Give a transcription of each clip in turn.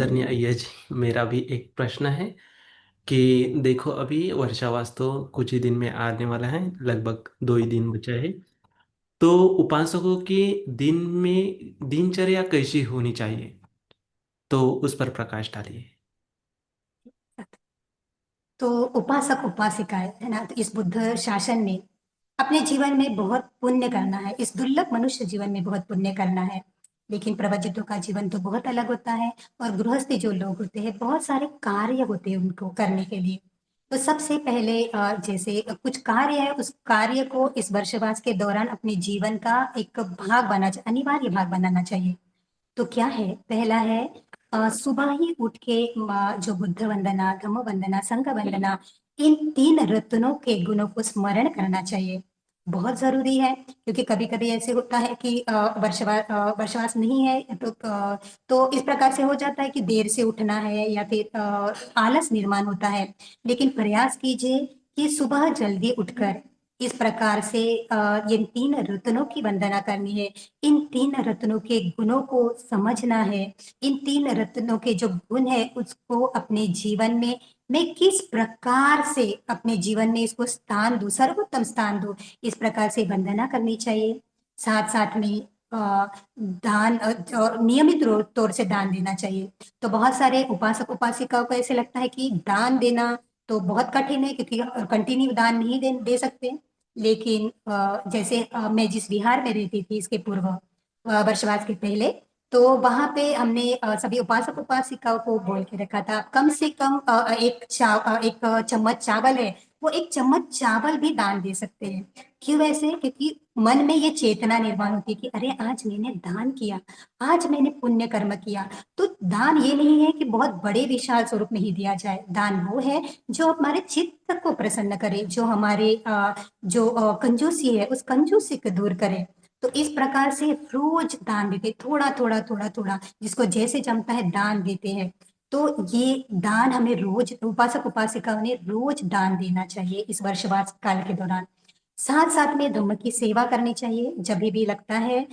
आदरणीय अय्यर जी, मेरा भी एक प्रश्न है कि देखो अभी वर्षावास तो कुछ ही दिन में आने वाला है, लगभग 2 ही दिन बचा है। तो उपासकों की दिन में दिनचर्या कैसी होनी चाहिए, तो उस पर प्रकाश डालिए। तो उपासक उपासिकाएं है ना, तो इस बुद्ध शासन में अपने जीवन में बहुत पुण्य करना है। इस दुर्लभ मनुष्य जीवन में बहुत पुण्य करना है। लेकिन प्रवृत्तों का जीवन तो बहुत अलग होता है। और गृहस्थी जो लोग होते हैं, बहुत सारे कार्य होते हैं उनको करने के लिए। तो सबसे पहले जैसे कुछ कार्य है, उस कार्य को इस वर्षवास के दौरान अपने जीवन का एक भाग अनिवार्य भाग बनाना चाहिए। तो क्या है, पहला है सुबह ही उठ के जो बुद्ध वंदना, धम्म वंदना, संघ वंदना, इन तीन रत्नों के गुणों को स्मरण करना चाहिए। बहुत जरूरी है, क्योंकि कभी कभी ऐसे होता है कि वर्षवास नहीं है, तो इस प्रकार से हो जाता है कि देर से उठना है या फिर आलस निर्माण होता है। लेकिन प्रयास कीजिए कि सुबह जल्दी उठकर इस प्रकार से ये तीन रत्नों की वंदना करनी है। इन तीन रत्नों के गुणों को समझना है। इन तीन रत्नों के जो गुण है उसको अपने जीवन में मैं किस प्रकार से अपने जीवन में इसको स्थान दूं, सर्वोत्तम स्थान दूं, इस प्रकार से वंदना करनी चाहिए। साथ साथ में दान और नियमित तौर से दान देना चाहिए। तो बहुत सारे उपासक उपासिकाओं को ऐसे लगता है कि दान देना तो बहुत कठिन है, क्योंकि कंटिन्यू दान नहीं दे सकते। लेकिन जैसे मैं जिस विहार में रहती थी इसके पूर्व वर्षवास के पहले, तो वहां पे हमने सभी उपासक उपासिकाओं को बोल के रखा था, कम से कम एक चम्मच चावल है, वो एक चम्मच चावल भी दान दे सकते हैं। क्यों ऐसे? क्योंकि मन में ये चेतना निर्माण होती है कि अरे आज मैंने दान किया, आज मैंने पुण्य कर्म किया। तो दान ये नहीं है कि बहुत बड़े विशाल स्वरूप में ही दिया जाए। दान वो है जो हमारे चित्त को प्रसन्न करे, जो हमारे जो कंजूसी है उस कंजूसी को दूर करे। तो इस प्रकार से रोज दान देते, थोड़ा थोड़ा थोड़ा थोड़ा, जिसको जैसे जमता है दान देते हैं। तो ये दान हमें रोज, उपासक उपासिकाओं ने रोज दान देना चाहिए इस वर्षवास काल के दौरान। साथ साथ में धम्म की सेवा करनी चाहिए। जब भी लगता है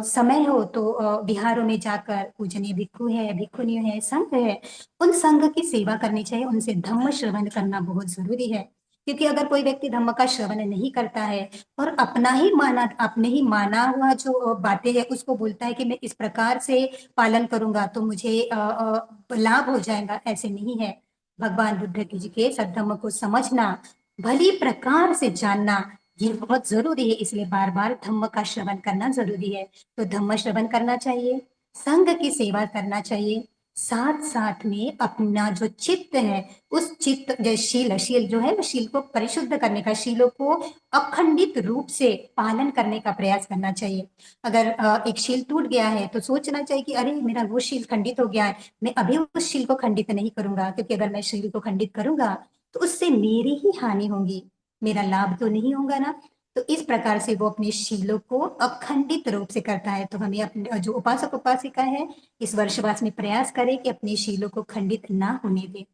समय हो, तो विहारों में जाकर पूजनीय भिक्षु है, भिक्षुनी है, संघ है, उन संघ की सेवा करनी चाहिए। उनसे धम्म श्रवण करना बहुत जरूरी है। क्योंकि अगर कोई व्यक्ति धम्म का श्रवण नहीं करता है और अपने ही माना हुआ जो बातें है उसको बोलता है कि मैं इस प्रकार से पालन करूंगा तो मुझे लाभ हो जाएगा, ऐसे नहीं है। भगवान बुद्ध जी के सद्धम्म को समझना, भली प्रकार से जानना, ये बहुत जरूरी है। इसलिए बार बार धम्म का श्रवण करना जरूरी है। तो धम्म श्रवण करना चाहिए, संघ की सेवा करना चाहिए। साथ साथ में अपना जो चित्त है, उस चित्त जो शील, शील जो है वो शील को परिशुद्ध करने का, शीलों को अखंडित रूप से पालन करने का प्रयास करना चाहिए। अगर एक शील टूट गया है तो सोचना चाहिए कि अरे मेरा वो शील खंडित हो गया है, मैं अभी उस शील को खंडित नहीं करूंगा, क्योंकि अगर मैं शील को खंडित करूंगा तो उससे मेरी ही हानि होगी, मेरा लाभ तो नहीं होगा ना। तो इस प्रकार से वो अपने शीलों को अखंडित रूप से करता है। तो हमें अपने जो उपासक उपासिका है, इस वर्षवास में प्रयास करें कि अपने शीलों को खंडित ना होने दे।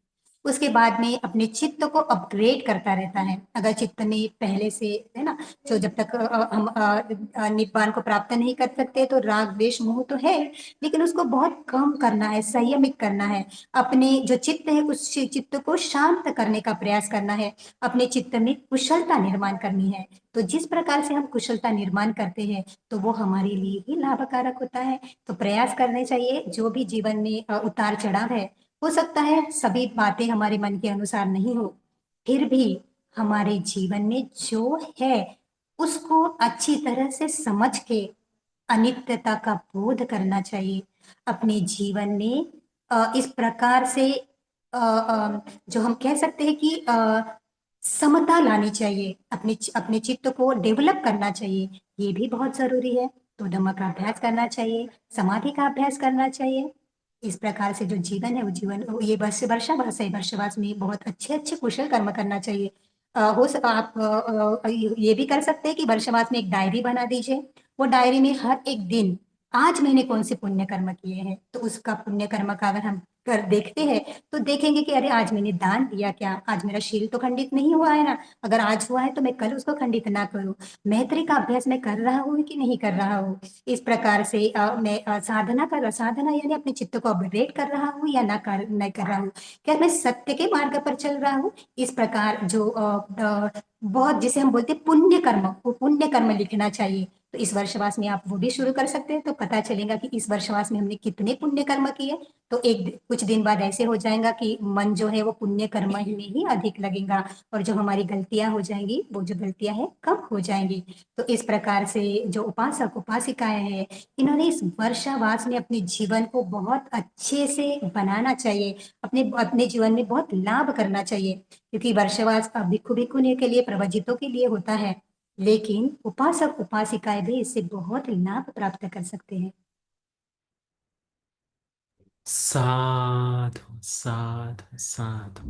उसके बाद में अपने चित्त को अपग्रेड करता रहता है। अगर चित्त में पहले से है ना, जो जब तक हम निब्बान को प्राप्त नहीं कर सकते, तो राग द्वेष मोह तो है, लेकिन उसको बहुत कम करना है, संयमित करना है। अपने जो चित्त है उस चित्त को शांत करने का प्रयास करना है। अपने चित्त में कुशलता निर्माण करनी है। तो जिस प्रकार से हम कुशलता निर्माण करते हैं, तो वो हमारे लिए ही लाभकारक होता है। तो प्रयास करने चाहिए। जो भी जीवन में उतार चढ़ाव है, हो सकता है सभी बातें हमारे मन के अनुसार नहीं हो, फिर भी हमारे जीवन में जो है उसको अच्छी तरह से समझ के अनित्यता का बोध करना चाहिए। अपने जीवन में इस प्रकार से जो हम कह सकते हैं कि समता लानी चाहिए, अपने चित्त को डेवलप करना चाहिए। ये भी बहुत जरूरी है। तो धम्म का अभ्यास करना चाहिए, समाधि का अभ्यास करना चाहिए। इस प्रकार से जो जीवन है वो जीवन, ये वर्षावास है, वर्षावास में बहुत अच्छे अच्छे कुशल कर्म करना चाहिए। आप ये भी कर सकते हैं कि वर्षावास में एक डायरी बना दीजिए। वो डायरी में हर एक दिन आज मैंने कौन से पुण्य कर्म किए हैं, तो उसका पुण्य कर्म का अगर हम कर देखते हैं तो देखेंगे कि अरे आज मैंने दान दिया क्या, आज मेरा शील तो खंडित नहीं हुआ है ना, अगर आज हुआ है तो मैं कल उसको खंडित ना करूं। मैत्री का अभ्यास मैं कर रहा हूँ कि नहीं कर रहा हूँ। इस प्रकार से मैं साधना यानी अपने चित्त को अपडेट कर रहा हूँ या ना कर नहीं कर रहा हूँ। क्या मैं सत्य के मार्ग पर चल रहा हूँ। इस प्रकार जो बहुत जिसे हम बोलते हैं पुण्य कर्म, वो पुण्य कर्म लिखना चाहिए। तो इस वर्षवास में आप वो भी शुरू कर सकते हैं, तो पता चलेगा कि इस वर्षवास में हमने कितने पुण्य कर्म किए। तो कुछ दिन बाद ऐसे हो जाएगा कि मन जो है वो पुण्य कर्म ही में ही अधिक लगेगा, और जो हमारी गलतियां हो जाएंगी वो जो गलतियां हैं कम हो जाएंगी। तो इस प्रकार से जो उपासक उपासिकाएं हैं, इन्होंने इस वर्षावास में अपने जीवन को बहुत अच्छे से बनाना चाहिए, अपने अपने जीवन में बहुत लाभ करना चाहिए। क्योंकि वर्षवास भिक्खु भिक्खुनियों के लिए, प्रवजितों के लिए होता है, लेकिन उपासक उपासिकाएं भी इससे बहुत लाभ प्राप्त कर सकते हैं। साधु साधु साधु।